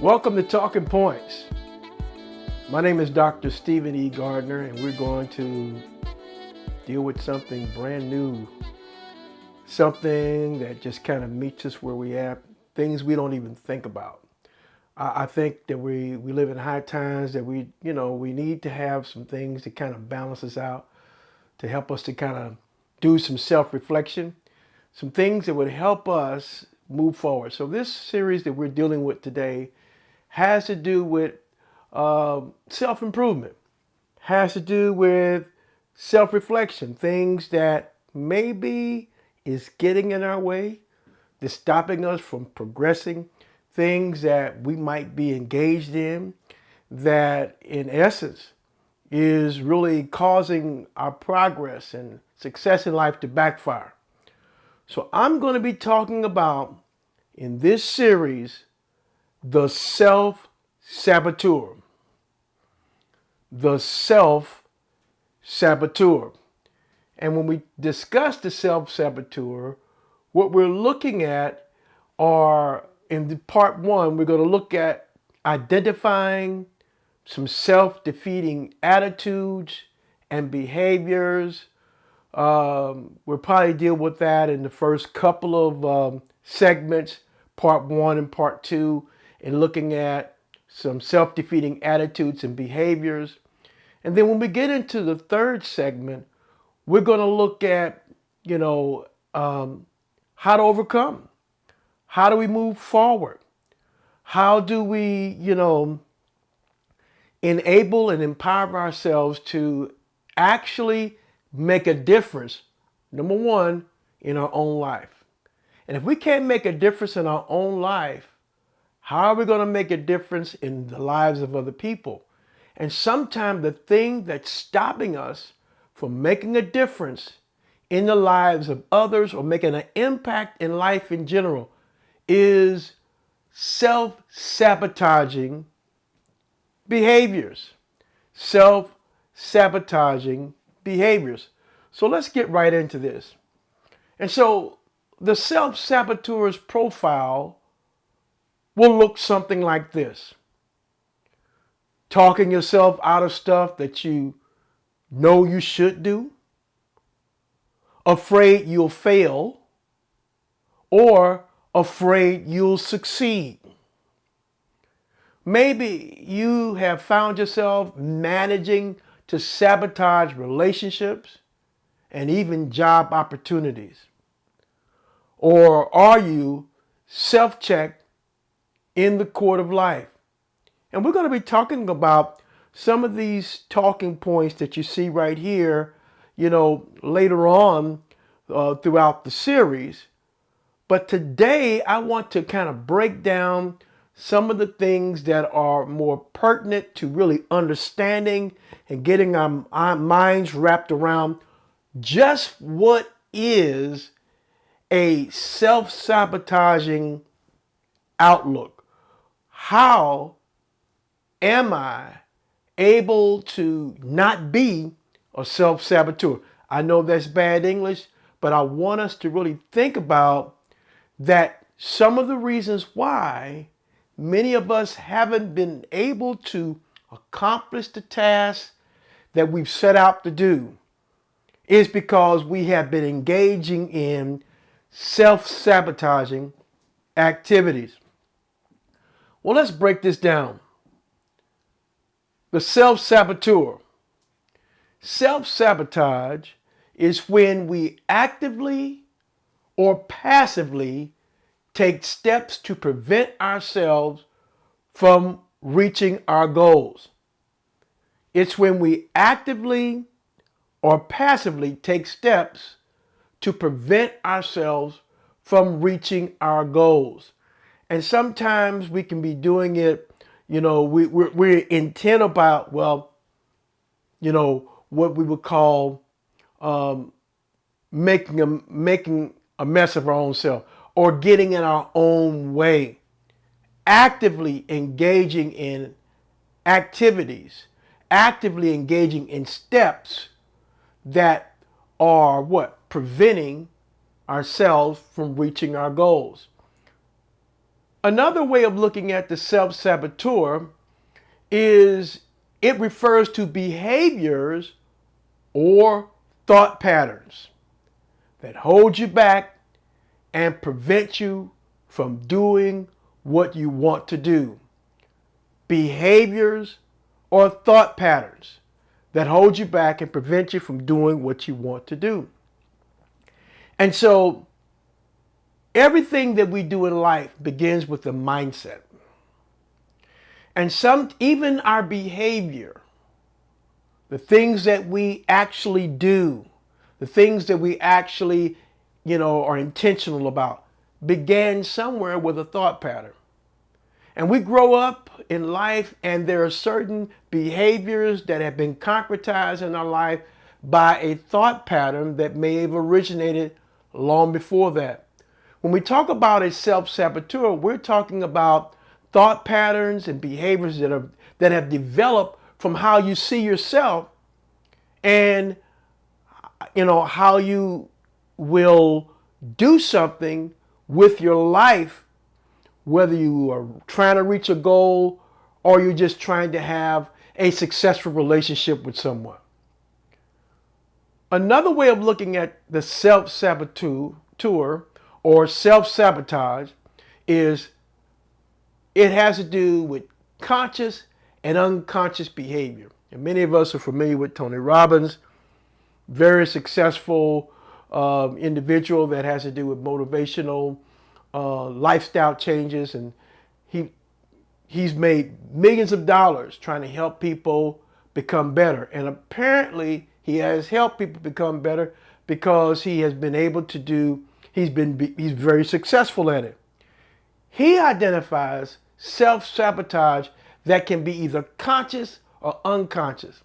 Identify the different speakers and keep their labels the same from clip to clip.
Speaker 1: Welcome to Talking Points. My name is Dr. Stephen E. Gardner, and we're going to deal with something brand new, something that just kind of meets us where we are, things we don't even think about. I think that we live in high times, that we need to have some things to kind of balance us out, to help us to kind of do some self-reflection, some things that would help us move forward. So this series that we're dealing with today has to do with self-improvement, has to do with self-reflection, things that maybe is getting in our way, that's stopping us from progressing, things that we might be engaged in that in essence is really causing our progress and success in life to backfire. So I'm going to be talking about in this series the self-saboteur. The self-saboteur. And when we discuss the self-saboteur, what we're looking at are, in part one, we're going to look at identifying some self-defeating attitudes and behaviors. We'll probably deal with that in the first couple of segments, part one and part two, and looking at some self-defeating attitudes and behaviors. And then when we get into the third segment, we're going to look at, how to overcome. How do we move forward? How do we, enable and empower ourselves to actually make a difference, number one, in our own life. And if we can't make a difference in our own life, how are we going to make a difference in the lives of other people? And sometimes the thing that's stopping us from making a difference in the lives of others or making an impact in life in general is self-sabotaging behaviors. Self-sabotaging behaviors. So let's get right into this. And so the self-saboteur's profile will look something like this. Talking yourself out of stuff that you know you should do, afraid you'll fail, or afraid you'll succeed. Maybe you have found yourself managing to sabotage relationships and even job opportunities. Or are you self-checked in the court of life? And we're going to be talking about some of these talking points that you see right here, later on throughout the series. But today I want to kind of break down some of the things that are more pertinent to really understanding and getting our minds wrapped around just what is a self-sabotaging outlook. How am I able to not be a self-saboteur? I know that's bad English, but I want us to really think about that some of the reasons why many of us haven't been able to accomplish the task that we've set out to do is because we have been engaging in self-sabotaging activities. Well, let's break this down. The self-saboteur. Self-sabotage is when we actively or passively take steps to prevent ourselves from reaching our goals. It's when we actively or passively take steps to prevent ourselves from reaching our goals. And sometimes we can be doing it, we're intent about, what we would call making a mess of our own self or getting in our own way. Actively engaging in activities, actively engaging in steps that are preventing ourselves from reaching our goals. Another way of looking at the self-saboteur is it refers to behaviors or thought patterns that hold you back and prevent you from doing what you want to do. Behaviors or thought patterns that hold you back and prevent you from doing what you want to do. And so everything that we do in life begins with the mindset. And even our behavior, the things that we actually do, the things that we actually, are intentional about, began somewhere with a thought pattern. And we grow up in life and there are certain behaviors that have been concretized in our life by a thought pattern that may have originated long before that. When we talk about a self-saboteur, we're talking about thought patterns and behaviors that have developed from how you see yourself and how you will do something with your life, whether you are trying to reach a goal or you're just trying to have a successful relationship with someone. Another way of looking at the self-saboteur or self-sabotage is it has to do with conscious and unconscious behavior. And many of us are familiar with Tony Robbins, very successful individual that has to do with motivational lifestyle changes, and he's made millions of dollars trying to help people become better. And apparently he has helped people become better because he has been able to do, he's very successful at it. He identifies self-sabotage that can be either conscious or unconscious.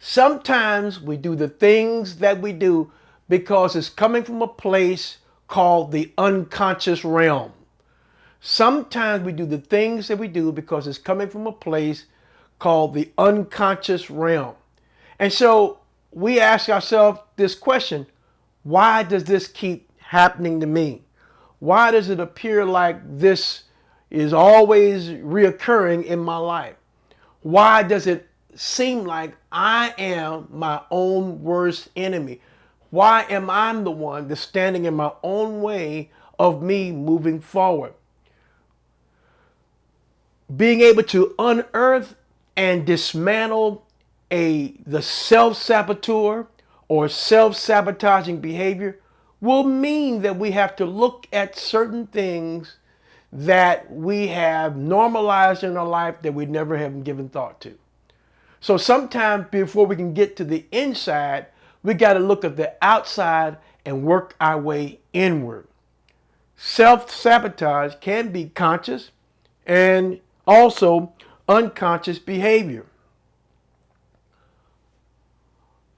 Speaker 1: Sometimes we do the things that we do because it's coming from a place called the unconscious realm. Sometimes we do the things that we do because it's coming from a place called the unconscious realm. And so we ask ourselves this question: why does this keep happening to me? Why does it appear like this is always reoccurring in my life? Why does it seem like I am my own worst enemy? Why am I the one that's standing in my own way of me moving forward? Being able to unearth and dismantle the self-saboteur or self-sabotaging behavior will mean that we have to look at certain things that we have normalized in our life that we never have given thought to. So sometimes before we can get to the inside, we got to look at the outside and work our way inward. Self-sabotage can be conscious and also unconscious behavior.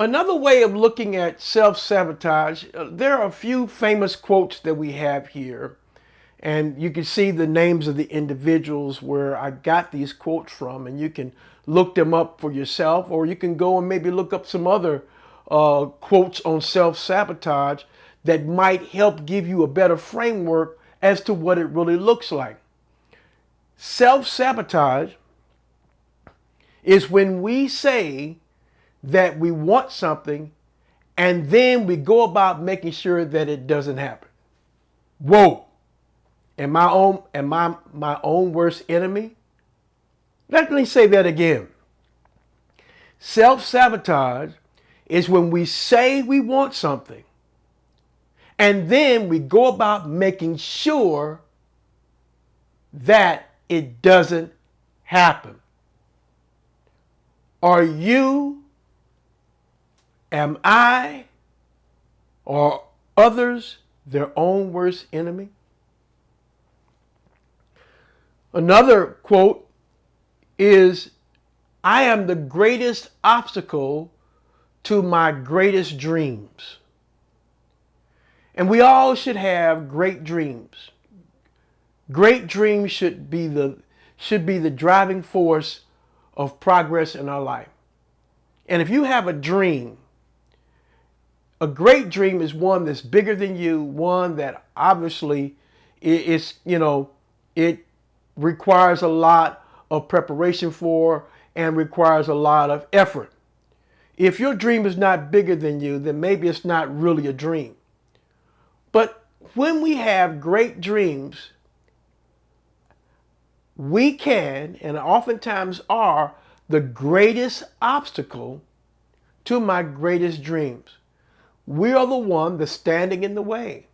Speaker 1: Another way of looking at self-sabotage, there are a few famous quotes that we have here. And you can see the names of the individuals where I got these quotes from, and you can look them up for yourself, or you can go and maybe look up some other quotes on self-sabotage that might help give you a better framework as to what it really looks like. Self-sabotage is when we say that we want something and then we go about making sure that it doesn't happen. Whoa! Am I my own worst enemy? Let me say that again. Self-sabotage is when we say we want something and then we go about making sure that it doesn't happen. Am I, or others their own worst enemy? Another quote is, I am the greatest obstacle to my greatest dreams. And we all should have great dreams. Great dreams should be the driving force of progress in our life. And if you have a dream, a great dream is one that's bigger than you, one that obviously is, it requires a lot of preparation for and requires a lot of effort. If your dream is not bigger than you, then maybe it's not really a dream. But when we have great dreams, we can, and oftentimes are, the greatest obstacle to my greatest dreams. We are the one that's standing in the way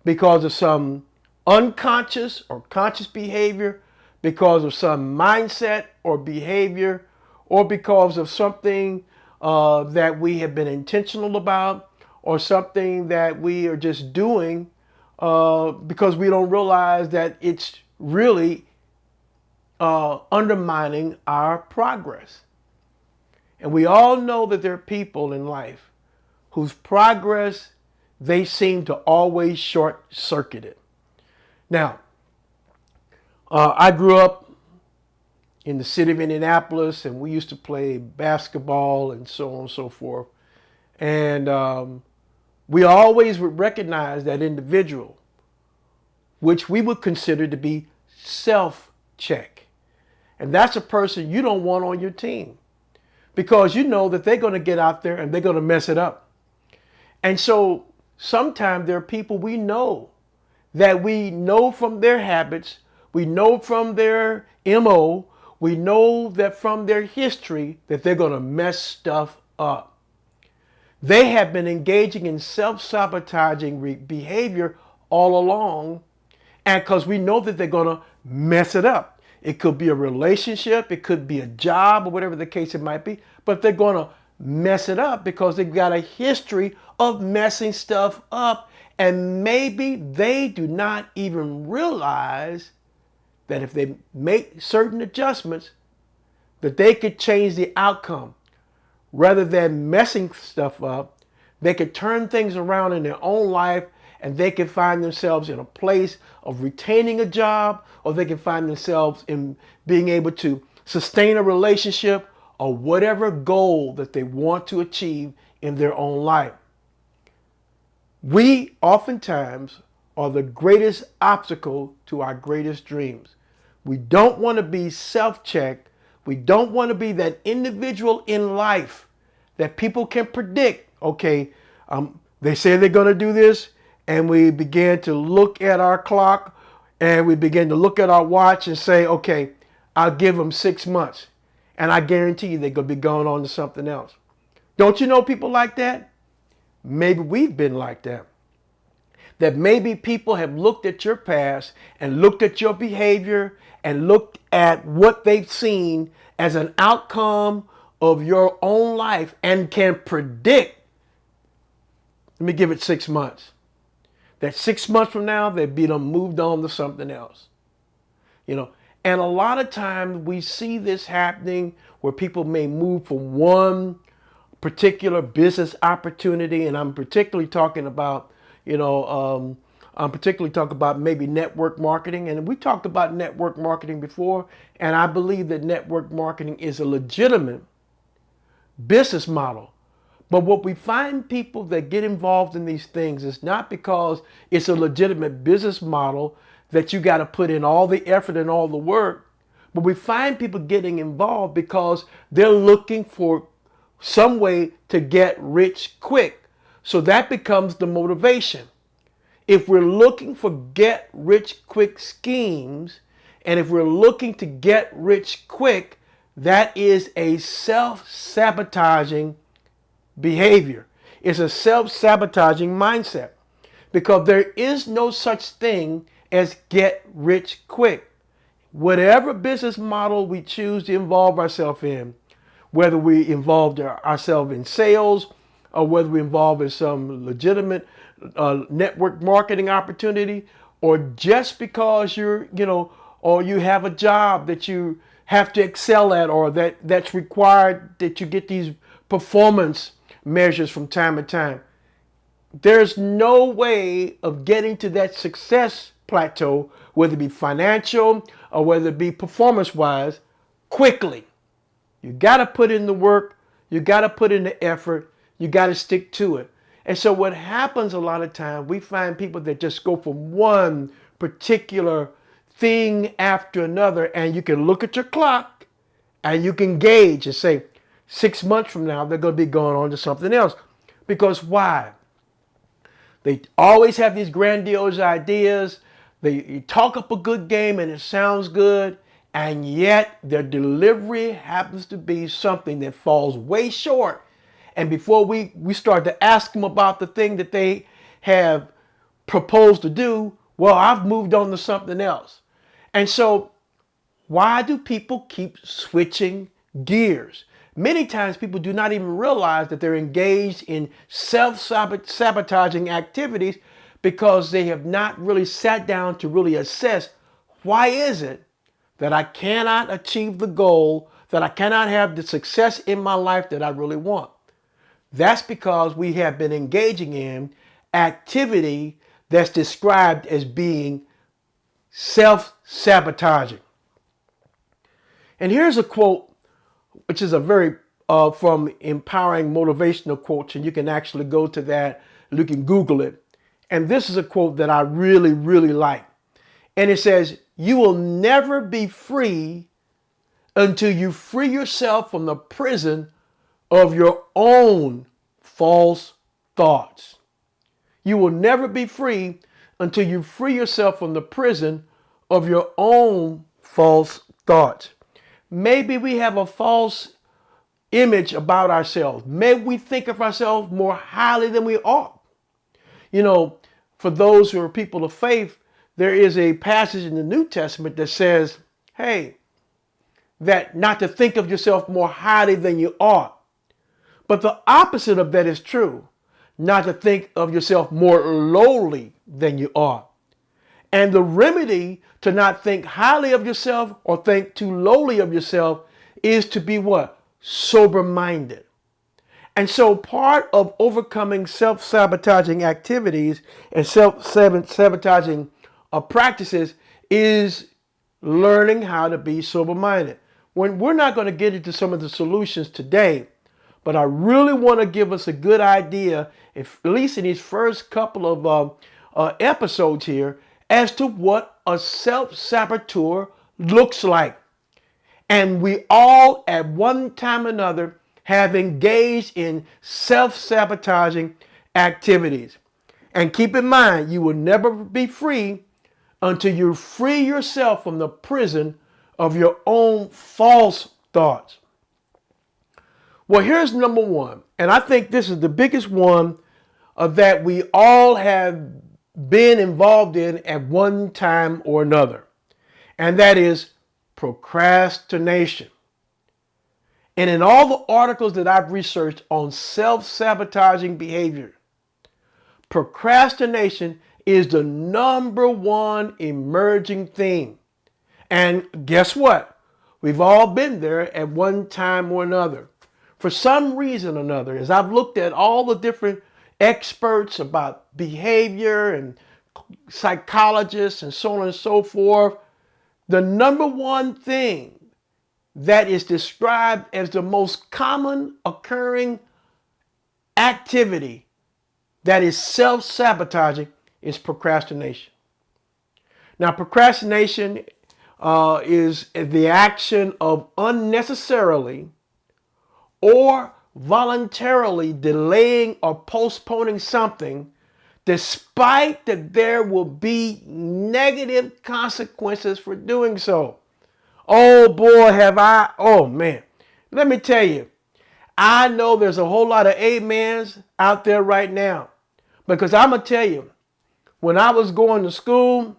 Speaker 1: because of some unconscious or conscious behavior, because of some mindset or behavior, or because of something that we have been intentional about, or something that we are just doing because we don't realize that it's really undermining our progress. And we all know that there are people in life whose progress they seem to always short-circuit it. Now, I grew up in the city of Indianapolis, and we used to play basketball and so on and so forth. And we always would recognize that individual, which we would consider to be self-check. And that's a person you don't want on your team because you know that they're going to get out there and they're going to mess it up. And so sometimes there are people we know that we know from their habits, we know from their MO, we know that from their history that they're going to mess stuff up. They have been engaging in self-sabotaging behavior all along, and because we know that they're going to mess it up. It could be a relationship, it could be a job, or whatever the case it might be, but they're going to mess it up because they've got a history of messing stuff up, and maybe they do not even realize that if they make certain adjustments, that they could change the outcome. Rather than messing stuff up, they could turn things around in their own life, and they can find themselves in a place of retaining a job, or they can find themselves in being able to sustain a relationship or whatever goal that they want to achieve in their own life. We oftentimes are the greatest obstacle to our greatest dreams. We don't want to be self-checked. We don't want to be that individual in life that people can predict. Okay, they say they're going to do this, and we begin to look at our clock and we begin to look at our watch and say, okay, I'll give them 6 months. And I guarantee you they're going to be going on to something else. Don't you know people like that? Maybe we've been like that. That maybe people have looked at your past and looked at your behavior and looked at what they've seen as an outcome of your own life and can predict, let me give it 6 months. That 6 months from now, they've been moved on to something else. And a lot of times we see this happening where people may move from one particular business opportunity, and I'm particularly talking about, maybe network marketing. And we talked about network marketing before, and I believe that network marketing is a legitimate business model. But what we find people that get involved in these things is not because it's a legitimate business model that you got to put in all the effort and all the work, but we find people getting involved because they're looking for some way to get rich quick. So that becomes the motivation. If we're looking for get rich quick schemes, and if we're looking to get rich quick, that is a self-sabotaging behavior. It's a self-sabotaging mindset because there is no such thing as get rich quick. Whatever business model we choose to involve ourselves in, whether we involve ourselves in sales or whether we involve in some legitimate network marketing opportunity, or just because or you have a job that you have to excel at, or that's required that you get these performance measures from time to time. There's no way of getting to that success plateau, whether it be financial or whether it be performance-wise, quickly. You got to put in the work. You got to put in the effort. You got to stick to it. And so what happens a lot of times, we find people that just go from one particular thing after another, and you can look at your clock and you can gauge and say, 6 months from now, they're going to be going on to something else. Because why? They always have these grandiose ideas. They talk up a good game and it sounds good, and yet their delivery happens to be something that falls way short. And before we start to ask them about the thing that they have proposed to do, well, I've moved on to something else. And so why do people keep switching gears? Many times people do not even realize that they're engaged in self-sabotaging activities because they have not really sat down to really assess, why is it that I cannot achieve the goal, that I cannot have the success in my life that I really want? That's because we have been engaging in activity that's described as being self-sabotaging. And here's a quote, which is a very from Empowering Motivational Quotes, and you can actually go to that, you can Google it. And this is a quote that I really, really like. And it says, "You will never be free until you free yourself from the prison of your own false thoughts." You will never be free until you free yourself from the prison of your own false thoughts. Maybe we have a false image about ourselves. Maybe we think of ourselves more highly than we ought. You know, for those who are people of faith, there is a passage in the New Testament that says, hey, that not to think of yourself more highly than you ought. But the opposite of that is true. Not to think of yourself more lowly than you ought. And the remedy to not think highly of yourself or think too lowly of yourself is to be what? Sober-minded. And so part of overcoming self-sabotaging activities and self-sabotaging practices is learning how to be sober-minded. When we're not going to get into some of the solutions today, but I really want to give us a good idea, at least in these first couple of episodes here, as to what a self-saboteur looks like. And we all, at one time or another, have engaged in self-sabotaging activities. And keep in mind, you will never be free until you free yourself from the prison of your own false thoughts. Well, here's number one, and I think this is the biggest one that we all have been involved in at one time or another, and that is procrastination. And in all the articles that I've researched on self-sabotaging behavior, procrastination is the number one emerging theme. And guess what? We've all been there at one time or another. For some reason or another, as I've looked at all the different experts about behavior and psychologists and so on and so forth, the number one thing that is described as the most common occurring activity that is self-sabotaging is procrastination. Now, procrastination is the action of unnecessarily or voluntarily delaying or postponing something despite that there will be negative consequences for doing so. Oh boy, oh man. Let me tell you, I know there's a whole lot of amens out there right now. Because I'm going to tell you, when I was going to school,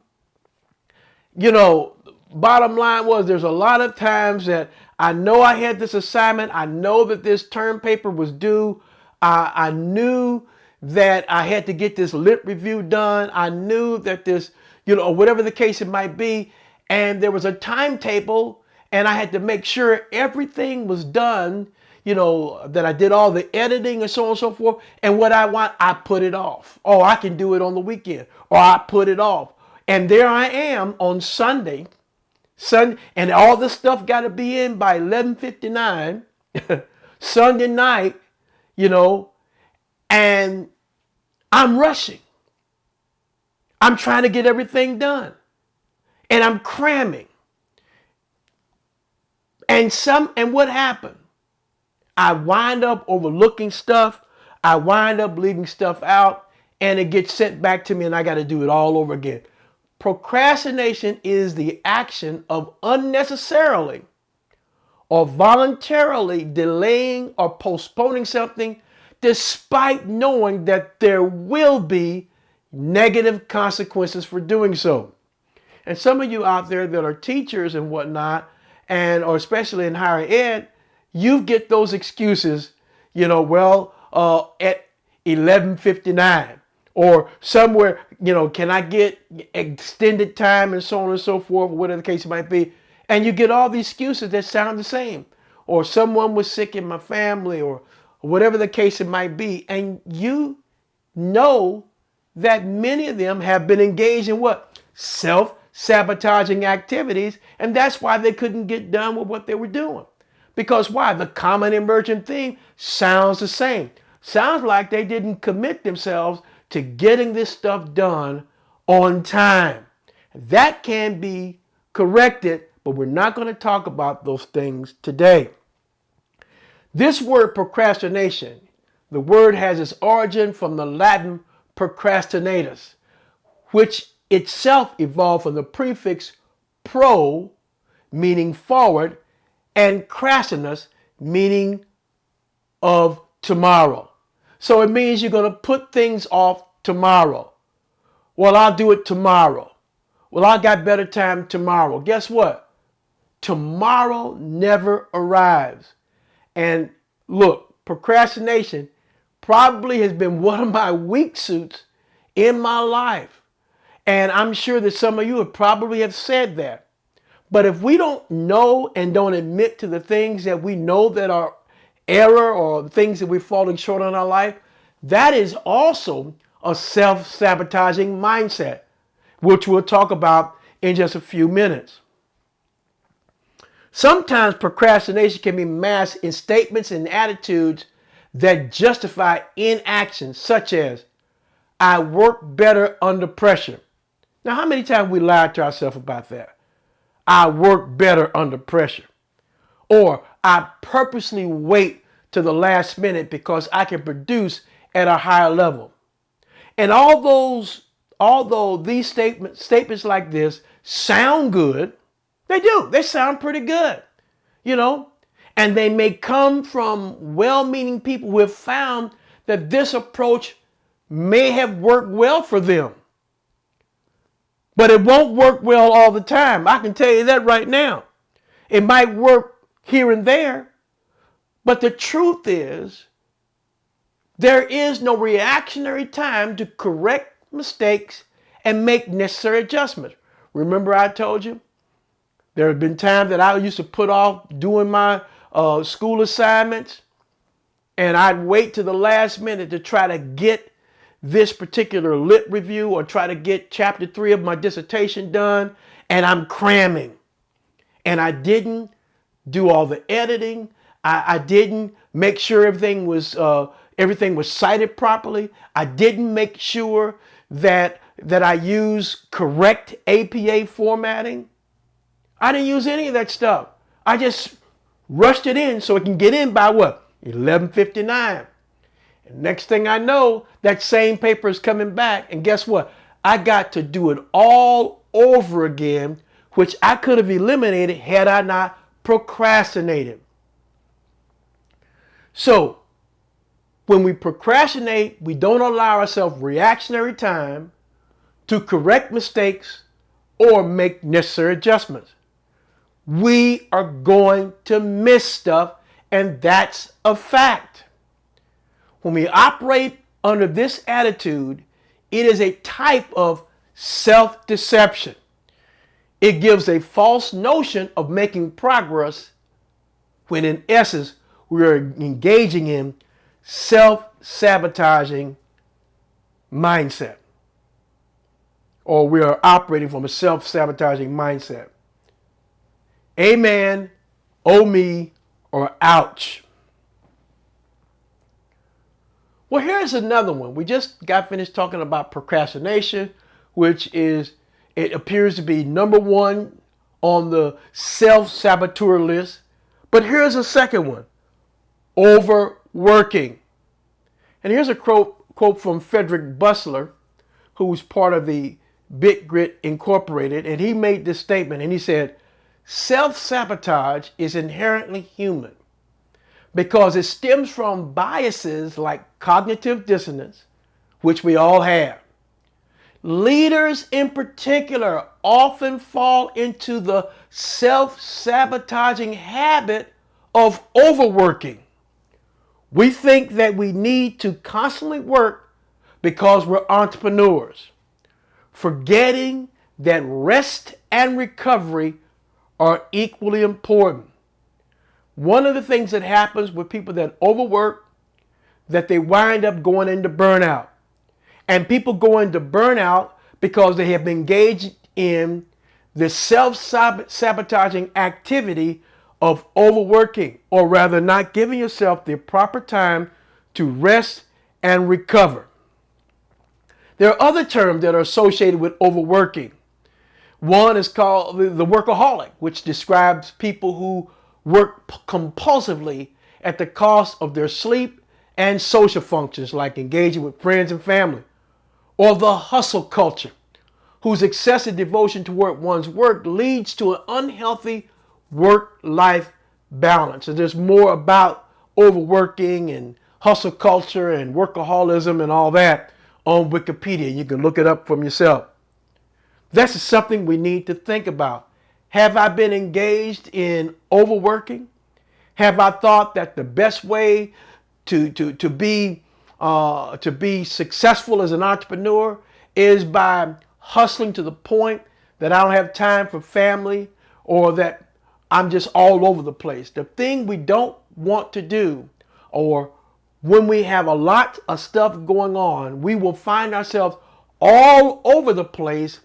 Speaker 1: bottom line was there's a lot of times that I know I had this assignment. I know that this term paper was due. I knew that I had to get this lit review done. I knew that this, whatever the case it might be. And there was a timetable and I had to make sure everything was done, that I did all the editing and so on and so forth. And what I want, I put it off. Oh, I can do it on the weekend, or I put it off. And there I am on Sunday, and all this stuff got to be in by 11:59 Sunday night, and I'm rushing. I'm trying to get everything done. and I'm cramming. And what happened? I wind up overlooking stuff. I wind up leaving stuff out, and it gets sent back to me, and I got to do it all over again. Procrastination is the action of unnecessarily or voluntarily delaying or postponing something despite knowing that there will be negative consequences for doing so. And some of you out there that are teachers and whatnot, or especially in higher ed, you get those excuses, at 11:59 or somewhere, can I get extended time and so on and so forth, whatever the case might be. And you get all these excuses that sound the same. Or someone was sick in my family, or whatever the case it might be. And you know that many of them have been engaged in what? Self-sabotaging activities. And that's why they couldn't get done with what they were doing. Because why? The common emergent theme sounds the same. Sounds like they didn't commit themselves to getting this stuff done on time. That can be corrected, but we're not going to talk about those things today. This word procrastination, the word has its origin from the Latin procrastinatus, which itself evolved from the prefix pro, meaning forward, and crassinus, meaning of tomorrow. So it means you're going to put things off tomorrow. Well, I'll do it tomorrow. Well, I got better time tomorrow. Guess what? Tomorrow never arrives. And look, procrastination probably has been one of my weak suits in my life. And I'm sure that some of you have probably have said that. But if we don't know and don't admit to the things that we know that are error or things that we're falling short on in our life, that is also a self-sabotaging mindset, which we'll talk about in just a few minutes. Sometimes procrastination can be masked in statements and attitudes that justify inaction, such as, I work better under pressure. Now, how many times we lie to ourselves about that? I work better under pressure. Or I purposely wait to the last minute because I can produce at a higher level. And although these statements like this sound good, they do. They sound pretty good, and they may come from well-meaning people who have found that this approach may have worked well for them. But it won't work well all the time. I can tell you that right now. It might work here and there, but the truth is, there is no reactionary time to correct mistakes and make necessary adjustments. Remember I told you? There have been times that I used to put off doing my school assignments, and I'd wait to the last minute to try to get this particular lit review or try to get chapter 3 of my dissertation done, and I'm cramming. And I didn't do all the editing. I didn't make sure everything was cited properly. I didn't make sure that I use correct APA formatting. I didn't use any of that stuff. I just rushed it in so it can get in by what? 11:59. And next thing I know, that same paper is coming back. And guess what? I got to do it all over again, which I could have eliminated had I not procrastinated. So, when we procrastinate, we don't allow ourselves reactionary time to correct mistakes or make necessary adjustments. We are going to miss stuff, and that's a fact. When we operate under this attitude, it is a type of self-deception. It gives a false notion of making progress when in essence we are engaging in self-sabotaging mindset, or we are operating from a self-sabotaging mindset. Amen, oh me, or ouch. Well, here's another one. We just got finished talking about procrastination, which is It appears to be number one on the self-saboteur list. But here's a second one: overworking. And here's a quote from Frederick Bussler, who's part of the Big Grit Incorporated. And he made this statement, and he said, self-sabotage is inherently human because it stems from biases like cognitive dissonance, which we all have. Leaders in particular often fall into the self-sabotaging habit of overworking. We think that we need to constantly work because we're entrepreneurs, forgetting that rest and recovery are equally important. One of the things that happens with people that overwork, that they wind up going into burnout. And people go into burnout because they have been engaged in the self-sabotaging activity of overworking, or rather not giving yourself the proper time to rest and recover. There are other terms that are associated with overworking. One is called the workaholic, which describes people who work compulsively at the cost of their sleep and social functions like engaging with friends and family. Or the hustle culture, whose excessive devotion toward one's work leads to an unhealthy work-life balance. And there's more about overworking and hustle culture and workaholism and all that on Wikipedia. You can look it up from yourself. This is something we need to think about. Have I been engaged in overworking? Have I thought that the best way to be successful as an entrepreneur is by hustling to the point that I don't have time for family, or that I'm just all over the place? The thing we don't want to do, or when we have a lot of stuff going on, we will find ourselves all over the place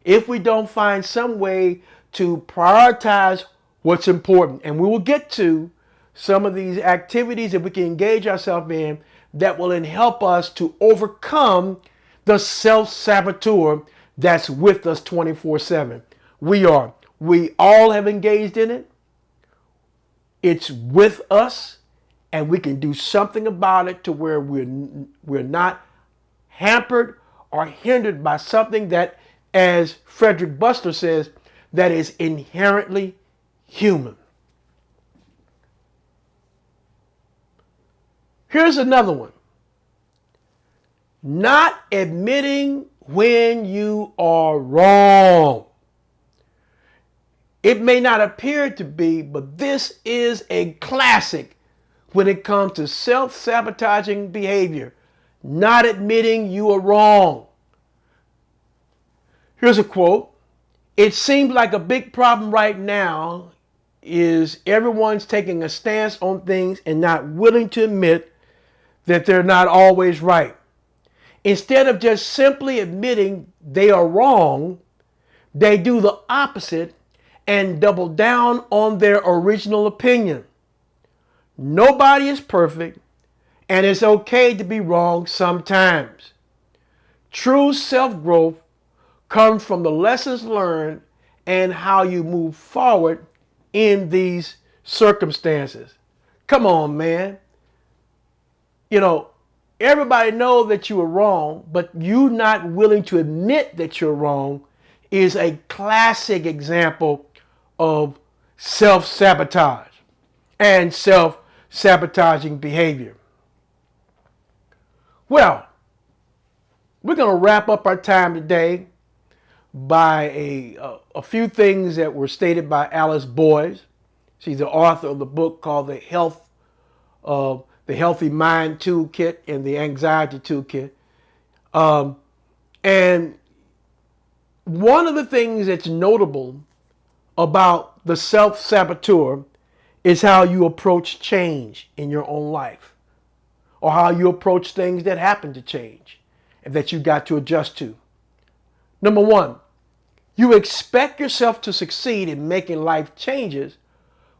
Speaker 1: if we don't find some way to prioritize what's important. And we will get to some of these activities that we can engage ourselves in that will help us to overcome the self-saboteur that's with us 24/7. We all have engaged in it. It's with us, and we can do something about it to where we're not hampered or hindered by something that, as Frederick Bussler says, that is inherently human. Here's another one: not admitting when you are wrong. It may not appear to be, but this is a classic when it comes to self-sabotaging behavior. Not admitting you are wrong. Here's a quote: it seems like a big problem right now is everyone's taking a stance on things and not willing to admit that they're not always right. Instead of just simply admitting they are wrong, they do the opposite and double down on their original opinion. Nobody is perfect, and it's okay to be wrong sometimes. True self-growth comes from the lessons learned and how you move forward in these circumstances. Come on, man. Everybody knows that you are wrong, but you not willing to admit that you're wrong is a classic example of self-sabotage and self-sabotaging behavior. Well, we're going to wrap up our time today by a few things that were stated by Alice Boyes. She's the author of the book called The Healthy Mind Toolkit and the Anxiety Toolkit. And one of the things that's notable about the self-saboteur is how you approach change in your own life, or how you approach things that happen to change and that you got to adjust to. Number one, you expect yourself to succeed in making life changes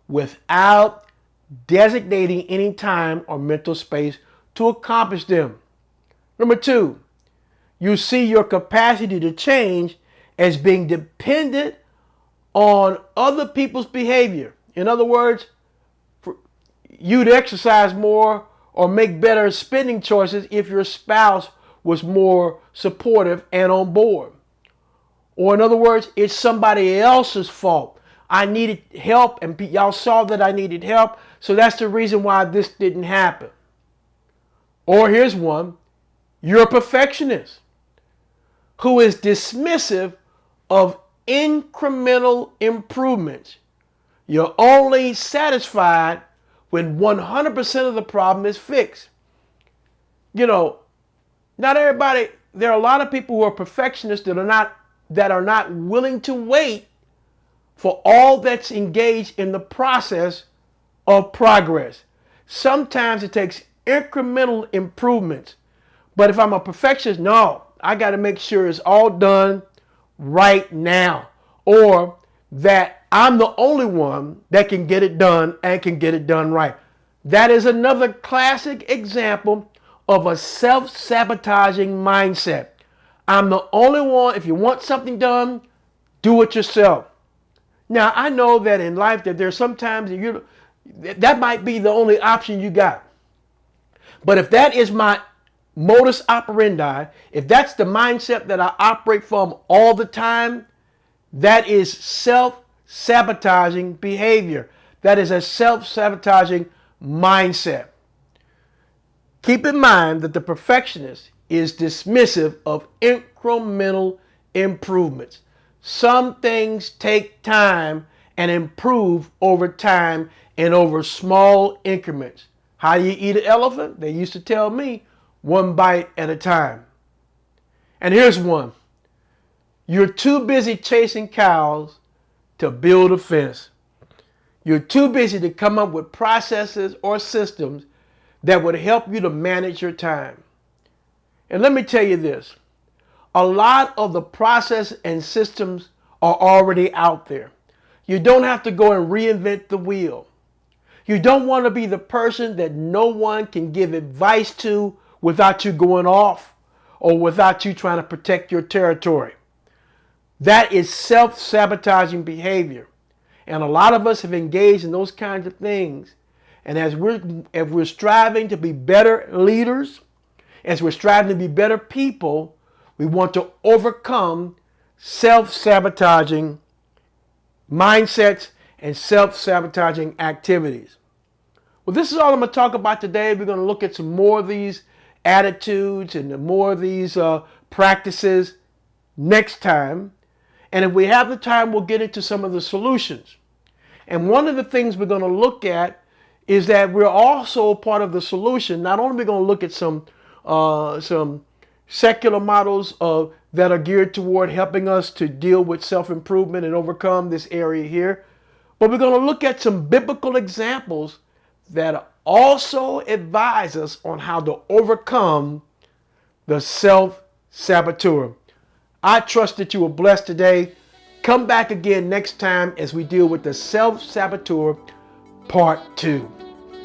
Speaker 1: without designating any time or mental space to accomplish them. Number two, you see your capacity to change as being dependent on other people's behavior. In other words, you'd exercise more or make better spending choices if your spouse was more supportive and on board. Or in other words, it's somebody else's fault. I needed help and y'all saw that I needed help, so that's the reason why this didn't happen. Or here's one, you're a perfectionist who is dismissive of incremental improvements. You're only satisfied when 100% of the problem is fixed. You know, not everybody, there are a lot of people who are perfectionists that are not willing to wait for all that's engaged in the process of progress. Sometimes it takes incremental improvements. But if I'm a perfectionist, no, I got to make sure it's all done right now, or that I'm the only one that can get it done and can get it done right. That is another classic example of a self-sabotaging mindset. I'm the only one. If you want something done, do it yourself. Now, I know that in life that there's sometimes that might be the only option you got. But if that is my modus operandi, if that's the mindset that I operate from all the time, that is self-sabotaging behavior. That is a self-sabotaging mindset. Keep in mind that the perfectionist is dismissive of incremental improvements. Some things take time and improve over time and over small increments. How do you eat an elephant? They used to tell me, one bite at a time. And here's one. You're too busy chasing cows to build a fence. You're too busy to come up with processes or systems that would help you to manage your time. And let me tell you this. A lot of the process and systems are already out there. You don't have to go and reinvent the wheel. You don't want to be the person that no one can give advice to without you going off or without you trying to protect your territory. That is self-sabotaging behavior. And a lot of us have engaged in those kinds of things. And as we're striving to be better leaders, as we're striving to be better people, we want to overcome self-sabotaging mindsets and self-sabotaging activities. Well, this is all I'm going to talk about today. We're going to look at some more of these attitudes and more of these practices next time. And if we have the time, we'll get into some of the solutions. And one of the things we're going to look at is that we're also part of the solution. Not only are we going to look at some secular models that are geared toward helping us to deal with self-improvement and overcome this area here, but we're going to look at some biblical examples that also advise us on how to overcome the self-saboteur. I trust that you were blessed today. Come back again next time as we deal with the self-saboteur part 2.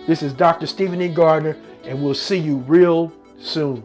Speaker 1: This is Dr. Stephen E. Gardner, and we'll see you real soon.